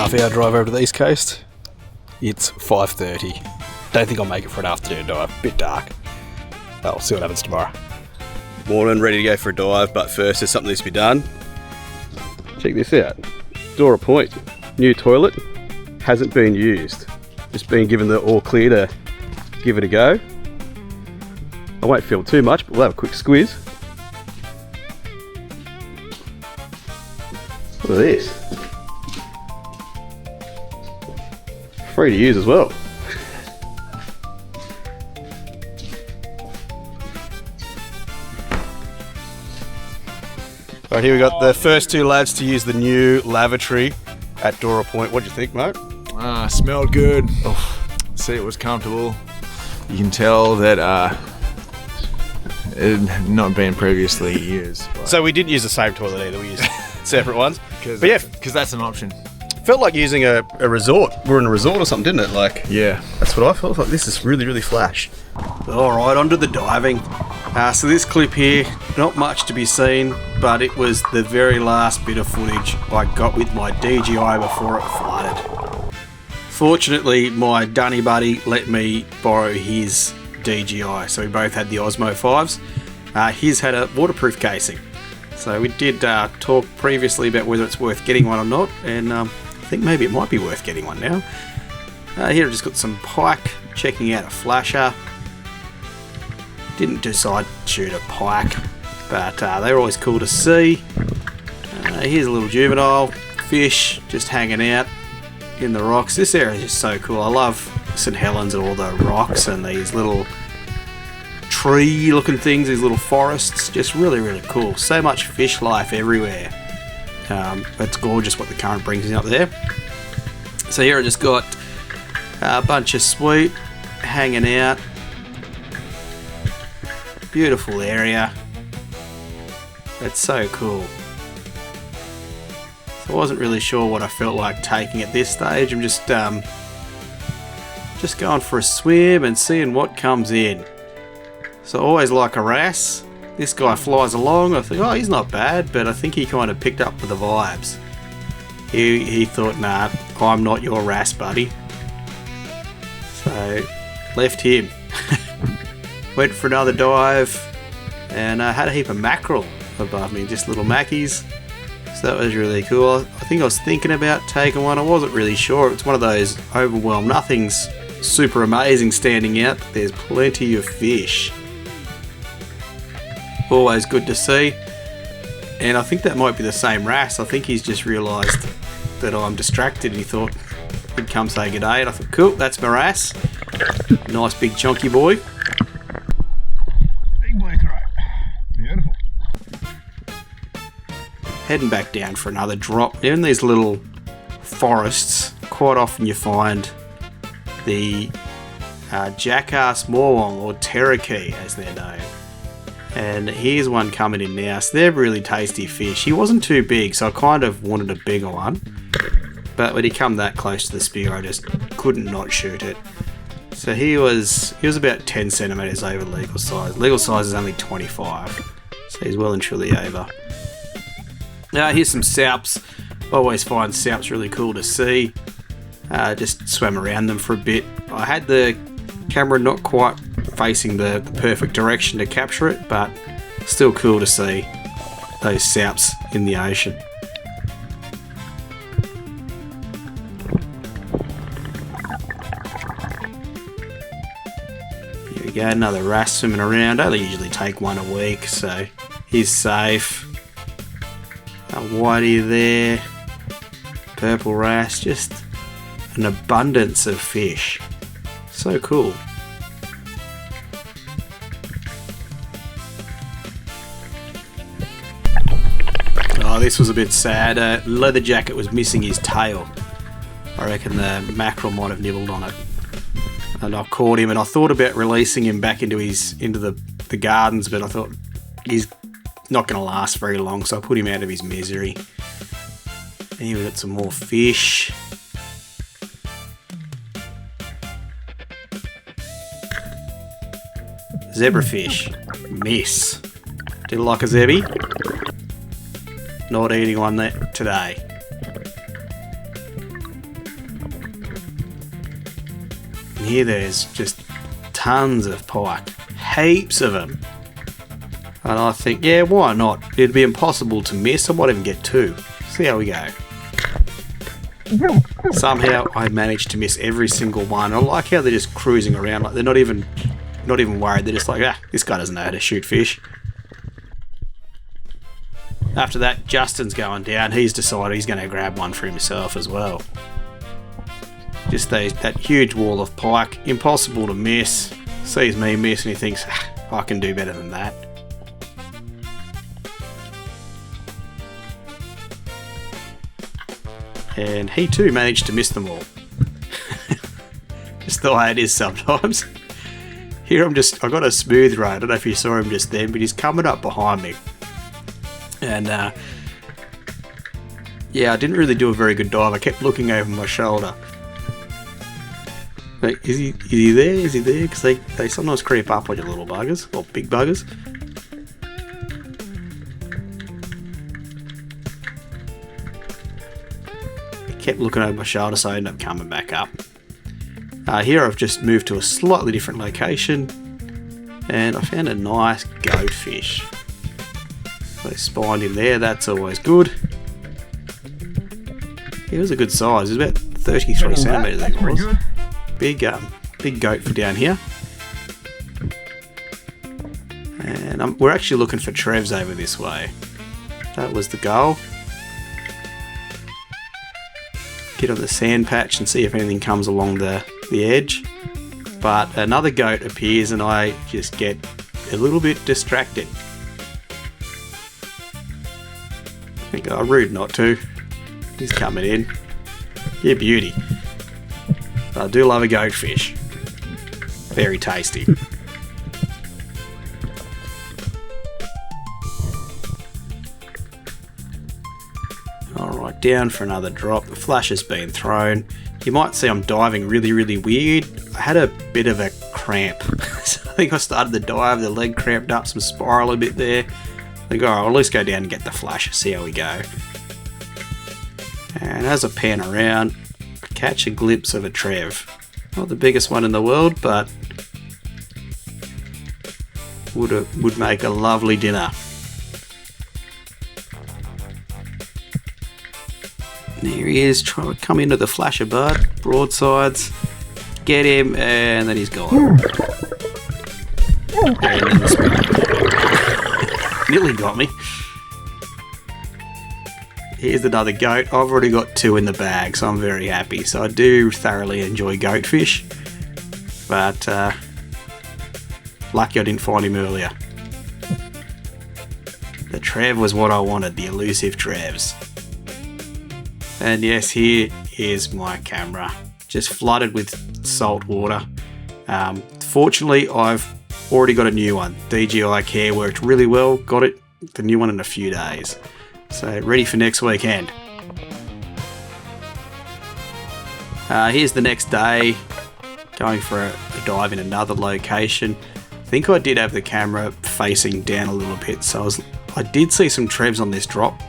2.5 hour drive over to the east coast. It's 5:30. Don't think I'll make it for an afternoon dive. Bit dark. I'll see what happens tomorrow. Morning, ready to go for a dive, but first there's something that needs to be done. Check this out. Dora Point, new toilet, hasn't been used. Just been given the all clear to give it a go. I won't film too much, but we'll have a quick squeeze. Look at this. Free to use as well. Alright, here we got the first two lads to use the new lavatory at Dora Point. What do you think, mate? Smelled good. Oh, see, it was comfortable. You can tell that it had not been previously used. So we didn't use the same toilet either, we used separate ones. But yeah, because that's an option. Felt like using a resort. We're in a resort or something, didn't it? Like, yeah, that's what I felt like. This is really, really flash. Alright, on to the diving. So this clip here, not much to be seen, but it was the very last bit of footage I got with my DJI before it flooded. Fortunately, my Dunny buddy let me borrow his DJI, so we both had the Osmo 5s. His had a waterproof casing. So we did talk previously about whether it's worth getting one or not, and I think maybe it might be worth getting one now. Here I've just got some pike, checking out a flasher. Didn't decide to shoot a pike, but they're always cool to see. Here's a little juvenile fish just hanging out in the rocks. This area is just so cool. I love St. Helens and all the rocks and these little tree looking things, these little forests. Just really, really cool. So much fish life everywhere. It's gorgeous what the current brings in up there. So here I just got a bunch of sweet hanging out. Beautiful area. It's so cool. So I wasn't really sure what I felt like taking at this stage. I'm just going for a swim and seeing what comes in. So I always like a Wrasse. This guy flies along. I think, oh, he's not bad, but I think he kind of picked up with the vibes. He thought, nah, I'm not your Wrasse, buddy. So left him. Went for another dive and had a heap of mackerel above me, just little mackies. So that was really cool. I think I was thinking about taking one. I wasn't really sure. It's one of those overwhelmed. Nothing's super amazing standing out, but there's plenty of fish. Always good to see. And I think that might be the same Wrasse. I think he's just realised that I'm distracted and he thought he'd come say good day. And I thought, cool, that's my Wrasse. Nice big chunky boy. Beautiful. Heading back down for another drop. Down in these little forests, quite often you find the Jackass Morwong, or Terraki as they're known. And here's one coming in now. So they're really tasty fish. He wasn't too big, so I kind of wanted a bigger one. But when he come that close to the spear, I just couldn't not shoot it. So he was about 10 centimetres over legal size. Legal size is only 25, so he's well and truly over. Now here's some Salps. I always find Salps really cool to see. Just swam around them for a bit. I had the camera not quite facing the perfect direction to capture it, but still cool to see those Salps in the ocean. Go, another Wrasse swimming around. I only usually take one a week, so he's safe. A whitey there, purple Wrasse, just an abundance of fish. So cool. Oh, this was a bit sad. Leatherjacket was missing his tail. I reckon the mackerel might have nibbled on it. And I caught him, and I thought about releasing him back into the gardens, but I thought he's not going to last very long, so I put him out of his misery. And here we've got some more fish. Zebrafish Miss. Did you like a Zebby? Not eating one today. here there's just tons of pike, heaps of them. And I think, yeah, why not? It'd be impossible to miss. I might even get 2. See how we go. Somehow I managed to miss every single one. I like how they're just cruising around, like they're not even worried. They're just like, this guy doesn't know how to shoot fish. After that, Justin's going down. He's decided he's going to grab one for himself as well. Just that huge wall of pike, impossible to miss. Sees me miss and he thinks, I can do better than that. And he too managed to miss them all. Just the way it is sometimes. Here I got a smooth ray. I don't know if you saw him just then, but he's coming up behind me. And yeah, I didn't really do a very good dive. I kept looking over my shoulder. Like, is he there? Is he there? Because they sometimes creep up on you little buggers, or big buggers. I kept looking over my shoulder, so I ended up coming back up. Here I've just moved to a slightly different location, and I found a nice goatfish. They spined in there, that's always good. It was a good size, it was about 33 centimetres I think it was. Big goat for down here. And we're actually looking for Trevs over this way. That was the goal. Get on the sand patch and see if anything comes along the edge. But another goat appears and I just get a little bit distracted. I think, rude not to. He's coming in. Yeah, beauty. I do love a goatfish. Very tasty. Alright, down for another drop. The flash has been thrown. You might see I'm diving really, really weird. I had a bit of a cramp. So I think I started the dive, the leg cramped up, some spiral a bit there. I think, alright, I'll at least go down and get the flash, see how we go. And as I pan around, I catch a glimpse of a Trev. Not the biggest one in the world, but would make a lovely dinner. There he is, trying to come into the flasher bud, broadsides, get him, and then he's gone. And then the spinner. Nearly got me. Here's another goat. I've already got 2 in the bag, so I'm very happy. So I do thoroughly enjoy goatfish, but lucky I didn't find him earlier. The Trev was what I wanted, the elusive Trevs. And yes, here is my camera, just flooded with salt water. Fortunately, I've already got a new one. DJI Care worked really well, got it, the new one in a few days. So ready for next weekend. Here's the next day, going for a dive in another location. I think I did have the camera facing down a little bit, so I did see some Trevs on this drop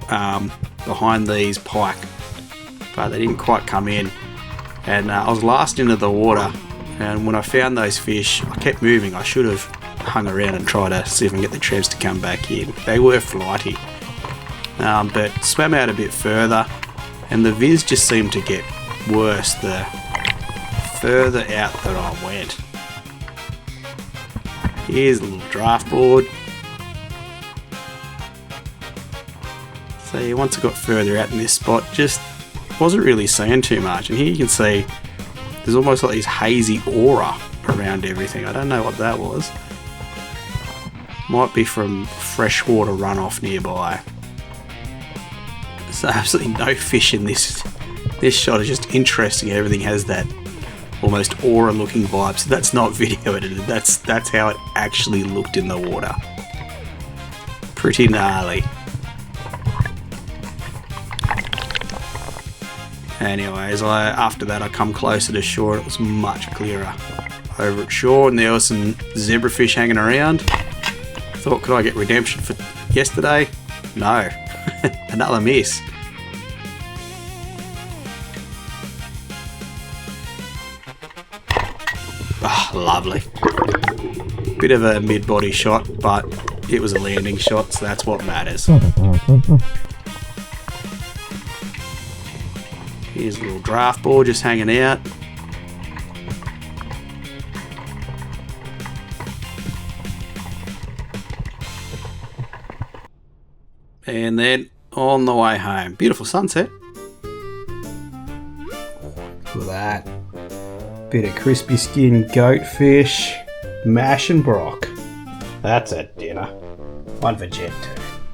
behind these pike, but they didn't quite come in. And I was last into the water, and when I found those fish, I kept moving. I should have hung around and tried to see if I can get the Trevs to come back in. They were flighty. But swam out a bit further, and the viz just seemed to get worse the further out that I went. Here's a little Draughtboard. So yeah, once I got further out in this spot, just wasn't really seeing too much. And here you can see there's almost like this hazy aura around everything. I don't know what that was. Might be from freshwater runoff nearby. So absolutely no fish in this shot. Is just interesting. Everything has that almost aura looking vibe. So that's not video edited. That's how it actually looked in the water. Pretty gnarly. Anyways, after that I come closer to shore. It was much clearer over at shore, and there was some zebrafish hanging around. Thought, could I get redemption for yesterday? No. Another miss. Ah, lovely. Bit of a mid-body shot, but it was a landing shot, so that's what matters. Here's a little Draughtboard just hanging out. And then on the way home. Beautiful sunset. Look at that. Bit of crispy skinned goatfish, mash and brock. That's a dinner. One for Jet too.